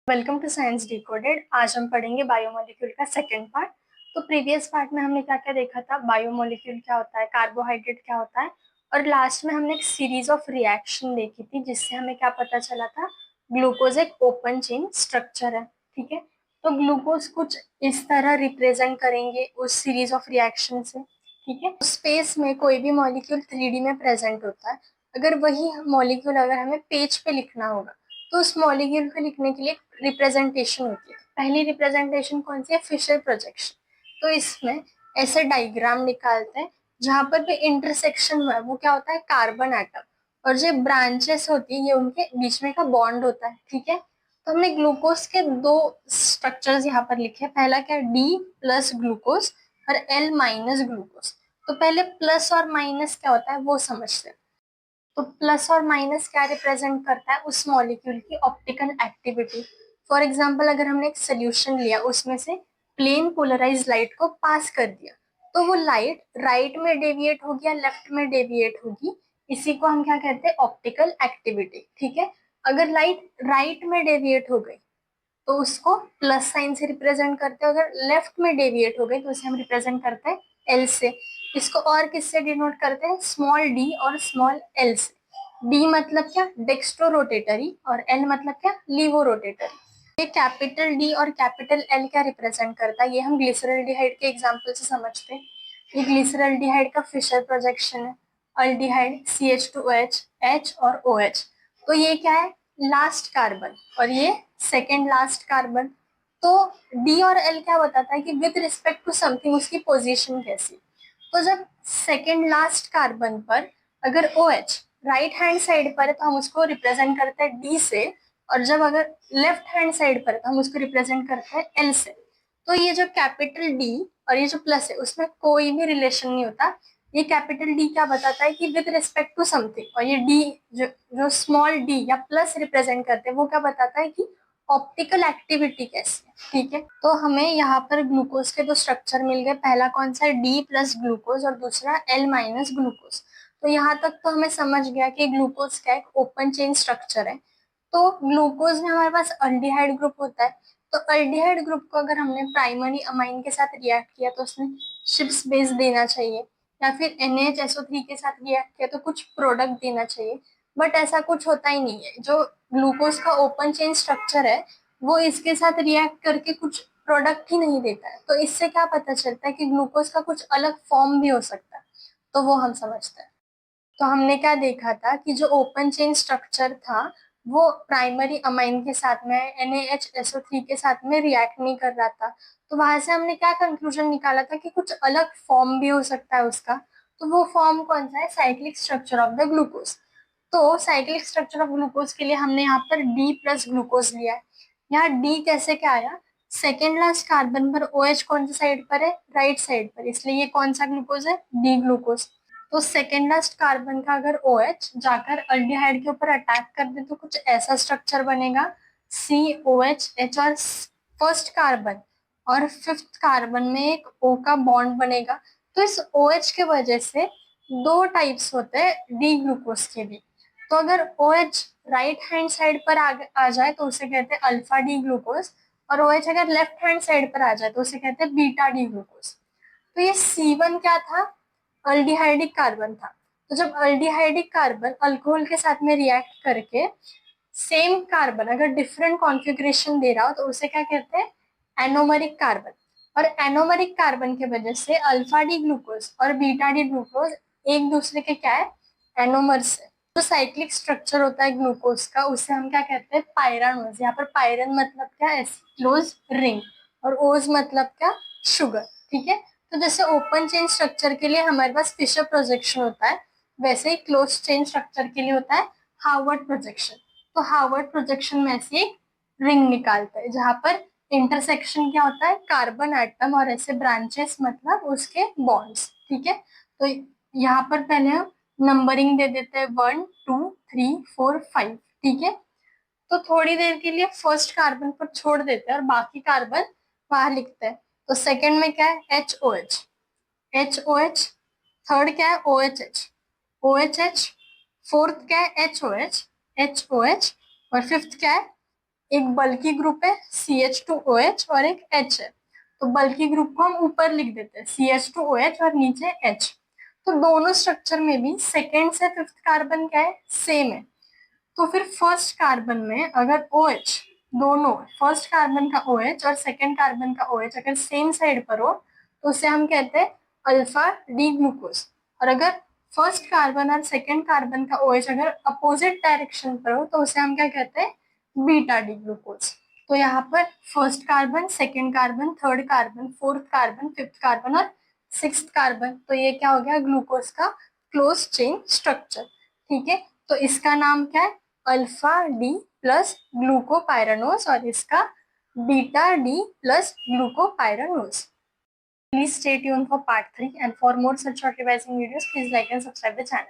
Welcome to science decoded. आज हम पढ़ेंगे बायोमोलिक्यूल का सेकंड पार्ट। तो प्रीवियस पार्ट में हमने क्या क्या देखा था, बायोमोलिक्यूल क्या होता है, कार्बोहाइड्रेट क्या होता है, और लास्ट में हमने एक सीरीज ऑफ रिएक्शन देखी थी जिससे हमें क्या पता चला था, ग्लूकोज एक ओपन चेन स्ट्रक्चर है। ठीक है, तो ग्लूकोज कुछ इस तरह रिप्रेजेंट करेंगे उस सीरीज ऑफ रिएक्शन से। ठीक है, स्पेस में कोई भी मॉलिक्यूल 3D में प्रेजेंट होता है। अगर वही मॉलिक्यूल अगर हमें पेज पे लिखना होगा तो उस मॉलिक्यूल को लिखने के लिए रिप्रेजेंटेशन होती है। पहली रिप्रेजेंटेशन कौन सी है, फिशर प्रोजेक्शन। तो इसमें ऐसे डायग्राम निकालते हैं जहां पर भी इंटरसेक्शन हुआ है वो क्या होता है, कार्बन एटम, और जो ब्रांचेस होती है ये उनके बीच में का बॉन्ड होता है। ठीक है, तो हमने ग्लूकोज के दो स्ट्रक्चर्स यहाँ पर लिखे। पहला क्या है, डी प्लस ग्लूकोज और एल माइनस ग्लूकोज। तो पहले प्लस और माइनस क्या होता है वो समझते हैं। तो प्लस और माइनस क्या रिप्रेजेंट करता है, उस मॉलिक्यूल की ऑप्टिकल एक्टिविटी। फॉर एग्जांपल अगर हमने एक सोल्यूशन लिया, उसमें से प्लेन पोलराइज लाइट को पास कर दिया, तो वो लाइट राइट में डेविएट होगी या लेफ्ट में डेविएट होगी, इसी को हम क्या कहते हैं, ऑप्टिकल एक्टिविटी। ठीक है, अगर लाइट राइट में डेविएट हो गई तो उसको प्लस साइन से रिप्रेजेंट करते हैं, अगर लेफ्ट में डेविएट हो गई तो उसे हम रिप्रेजेंट करते हैं एल से। इसको और किससे डिनोट करते हैं, स्मॉल डी और स्मॉल एल से। डी मतलब क्या, डेक्स्ट्रो रोटेटरी, और एल मतलब क्या, लीवो रोटेटरी। ये कैपिटल डी और कैपिटल एल क्या रिप्रेजेंट करता है, ये हम ग्लिसरल्डिहाइड के एग्जाम्पल से समझते हैं। ये ग्लिसरल्डिहाइड का फिशर प्रोजेक्शन है। अल्डिहाइड CH2OH, H और OH। तो ये क्या है, लास्ट कार्बन, और ये सेकेंड लास्ट कार्बन। तो डी और एल क्या बताता है कि विद रिस्पेक्ट टू समथिंग उसकी पोजीशन कैसी। तो जब सेकेंड लास्ट कार्बन पर अगर OH राइट हैंड साइड पर है तो हम उसको रिप्रेजेंट करते हैं डी से, और जब अगर लेफ्ट हैंड साइड पर है तो हम उसको रिप्रेजेंट करते हैं एल से। तो ये जो कैपिटल डी और ये जो प्लस है उसमें कोई भी रिलेशन नहीं होता। ये कैपिटल डी क्या बताता है कि विद रिस्पेक्ट टू समथिंग, और ये डी जो स्मॉल डी या प्लस रिप्रेजेंट करते हैं वो क्या बताता है कि ऑप्टिकल एक्टिविटी कैसी है। ठीक है, तो हमें यहाँ पर ग्लूकोज के दो स्ट्रक्चर मिल गए। पहला कौन सा है, डी प्लस ग्लूकोज, और दूसरा एल माइनस ग्लूकोज। तो यहाँ तक तो हमें समझ गया कि ग्लूकोज का एक ओपन चेन स्ट्रक्चर है। तो ग्लूकोज में हमारे पास अल्डिहाइड ग्रुप होता है। तो अल्डिहाइड ग्रुप को अगर हमने प्राइमरी अमाइन के साथ रिएक्ट किया तो उसमें शिप्स बेस देना चाहिए, या फिर NHSO3 के साथ रिएक्ट किया तो कुछ प्रोडक्ट देना चाहिए। बट ऐसा कुछ होता ही नहीं है। जो ग्लूकोज का ओपन चेन स्ट्रक्चर है वो इसके साथ रिएक्ट करके कुछ प्रोडक्ट ही नहीं देता है। तो इससे क्या पता चलता है कि ग्लूकोज का कुछ अलग फॉर्म भी हो सकता है, तो वो हम समझते हैं। तो हमने क्या देखा था कि जो ओपन चेन स्ट्रक्चर था वो प्राइमरी अमाइन के साथ में NaHSO3 के साथ में रिएक्ट नहीं कर रहा था। तो वहां से हमने क्या कंक्लूजन निकाला था कि कुछ अलग फॉर्म भी हो सकता है उसका। तो वो फॉर्म कौन सा है, cyclic structure of the glucose. तो साइक्लिक स्ट्रक्चर ऑफ ग्लूकोज के लिए हमने यहाँ पर डी प्लस ग्लूकोज लिया है। यहाँ डी कैसे क्या आया, सेकेंड लास्ट कार्बन पर OH कौन सी साइड पर है, राइट साइड पर, इसलिए ये कौन सा ग्लूकोज है, डी ग्लूकोज। तो सेकेंड लास्ट कार्बन का अगर OH जाकर अल्डिहाइड के ऊपर अटैक कर दे तो कुछ ऐसा स्ट्रक्चर बनेगा, COH और फर्स्ट कार्बन और फिफ्थ कार्बन में एक O का बॉन्ड बनेगा। तो इस OH के वजह से दो टाइप्स होते हैं डी ग्लूकोज के भी। तो अगर OH राइट हैंड साइड पर आ जाए तो उसे कहते हैं अल्फा डी ग्लूकोज, और OH अगर लेफ्ट हैंड साइड पर आ जाए तो उसे कहते हैं बीटा डी ग्लूकोज। तो ये C1 क्या था, अल्डिहाइडिक कार्बन था। तो जब अल्डिहाइडिक कार्बन अल्कोहल के साथ में रिएक्ट करके सेम कार्बन अगर डिफरेंट कॉन्फ़िगरेशन दे रहा हो तो उसे क्या कहते हैं, एनोमरिक कार्बन। और एनोमरिक कार्बन के वजह से अल्फा डी ग्लूकोज और बीटा डी ग्लूकोज एक दूसरे के क्या है, एनोमर्स है। जो साइक्लिक स्ट्रक्चर होता है ग्लूकोज का उसे हम क्या कहते हैं, पायरानोज। यहाँ पर पायरन मतलब क्या, क्लोज रिंग, और ओज मतलब क्या, शुगर। ठीक है, तो जैसे ओपन चेन स्ट्रक्चर के लिए हमारे पास फिशर प्रोजेक्शन होता है, वैसे ही क्लोज चेन स्ट्रक्चर के लिए होता है हार्वर्ड प्रोजेक्शन। तो हार्वर्ड प्रोजेक्शन में ऐसी एक रिंग निकालता है जहां पर इंटरसेक्शन क्या होता है, कार्बन एटम, और ऐसे ब्रांचेस मतलब उसके बॉन्ड्स। ठीक है, तो यहाँ पर पहले हम नंबरिंग दे देते हैं 1 2 3 4 5। ठीक है, तो थोड़ी देर के लिए फर्स्ट कार्बन पर छोड़ देते हैं और बाकी कार्बन वहां लिखते हैं। तो सेकंड में क्या है, HOH, थर्ड क्या है, OHH, फोर्थ क्या है, HOH, और फिफ्थ क्या है, एक बल्की ग्रुप है CH2OH और एक H है। तो बल्की ग्रुप को हम ऊपर लिख देते हैं CH2OH और नीचे H। तो दोनों स्ट्रक्चर में भी सेकेंड से फिफ्थ कार्बन क्या है, सेम है। तो फिर फर्स्ट कार्बन में अगर OH, दोनों फर्स्ट कार्बन का OH और सेकेंड कार्बन का OH अगर सेम साइड पर हो तो उसे हम कहते हैं अल्फा डी ग्लूकोज। और अगर फर्स्ट कार्बन और सेकेंड कार्बन का OH अगर अपोजिट डायरेक्शन पर हो तो उसे हम क्या कहते हैं, बीटा डी ग्लूकोज। तो यहाँ पर first carbon, second carbon, third carbon, fourth carbon, fifth carbon और सिक्स्थ कार्बन, तो ये क्या हो गया, ग्लूकोज का क्लोज चेन स्ट्रक्चर। ठीक है, तो इसका नाम क्या है, अल्फा डी प्लस ग्लूकोपाइरानोज और इसका beta D plus glucopyranose. Please stay tuned for part 3 and for more such short revising videos, please like and subscribe the channel.